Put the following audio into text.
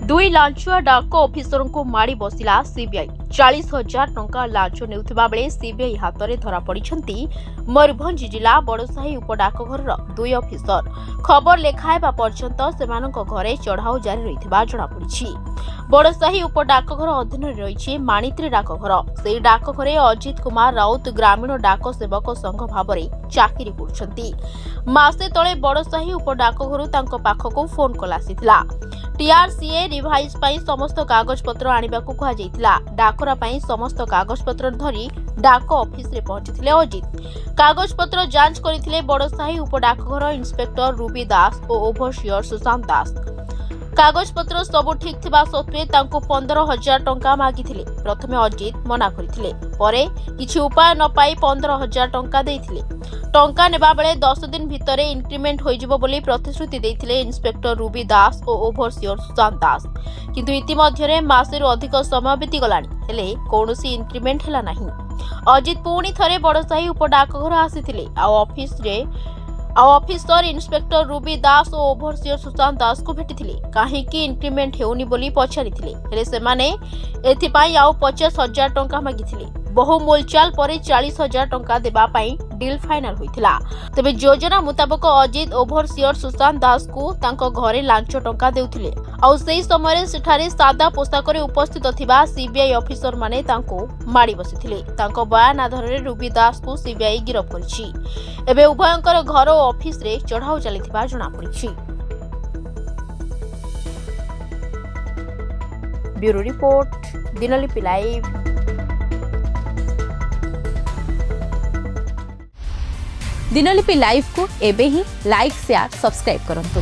दुई लांचुआ डाक ऑफिसर को माड़ी बसिला सीबीआई 40,000 टंका लांच नेउथिबा बेले सीबीआई हाथ में धरा पड़िछंती मयूरभंज जिला बड़साही उपडाकघर दुई ऑफिसर। खबर लेखाइबा पर्यंत सेमानक घरे चढ़ाऊ जारी रहिथिबा जणा पड़िछि। बड़साही उपडाकघर अधीन रही माणित्री डाकघर। से डाकघरे अजित कुमार राउत ग्रामीण डाक सेवक संघ भाव चाकरी करछंती। मासे तले बड़साही उपडाकघर तांको पाखको फोन कॉल आसीथिला। टीआरसीए रिवाइज पाई समस्त कागजपत्र आनिबाकू कहा जायतिला। डाकरा पाई समस्त कागजपत्र धरी डाक ऑफिस रे पहुंचीथिले अजित। कागजपत्र जांच करिथिले बड़साही उपडाकघर इंस्पेक्टर रूबी दास और ओभरसियर सुशांत दास। कागजपत्र सबु ठीक थिबा सत्वे तांको 15,000 टंका मागिथिले। प्रथमे अजित मना करिथिले, परे किछि उपाय न पाई 15,000 टंका देइथिले। टंका नेबा बेले 10 दिन भितरे इंक्रीमेंट होइजिबो बोली प्रतिश्रुति देइथिले इंस्पेक्टर रूबी दास और ओभरसियर सुशांत दास। किंतु इतिमध्यरे मासेरु अधिक समय बीती गलानी हेले कोनोसी इंक्रीमेंट हेला नाही। अजित पुणी थरे बड़साही उपडाकघर आसीथिले ऑफिसर इंस्पेक्टर रूबी दास और ओभरसियर सुशांत दास को भेटिथिले। काहेकि इंक्रीमेंट हेउनी बोली पचारिथिले हेले सेमाने एथिपाई आउ 50,000 टंका मागिथिले। बहु मूलचाल परे 40,000 टंका देबा पाई डील फाइनल होइथिला। तबे योजना मुताबिक अजित ओभरसियर सुशांत दास को तांको घरे लांच टंका देउथिले। आउ सेही समय सेठारे सादा पोशाक रे उपस्थित थिबा सीबीआई ऑफिसर माने तांको माड़ी बसिथिले। तांको बयान आधार रे रूबी दास को सीबीआई गिरफ्त करछि। एबे उभयंकर घर और ऑफिस रे चढ़ाऊ चलिथिबा जणा पड़िछि। Bureau report, Dinalipi live. Dinalipi live को एबे ही लाइक शेयर सब्सक्राइब करंतु।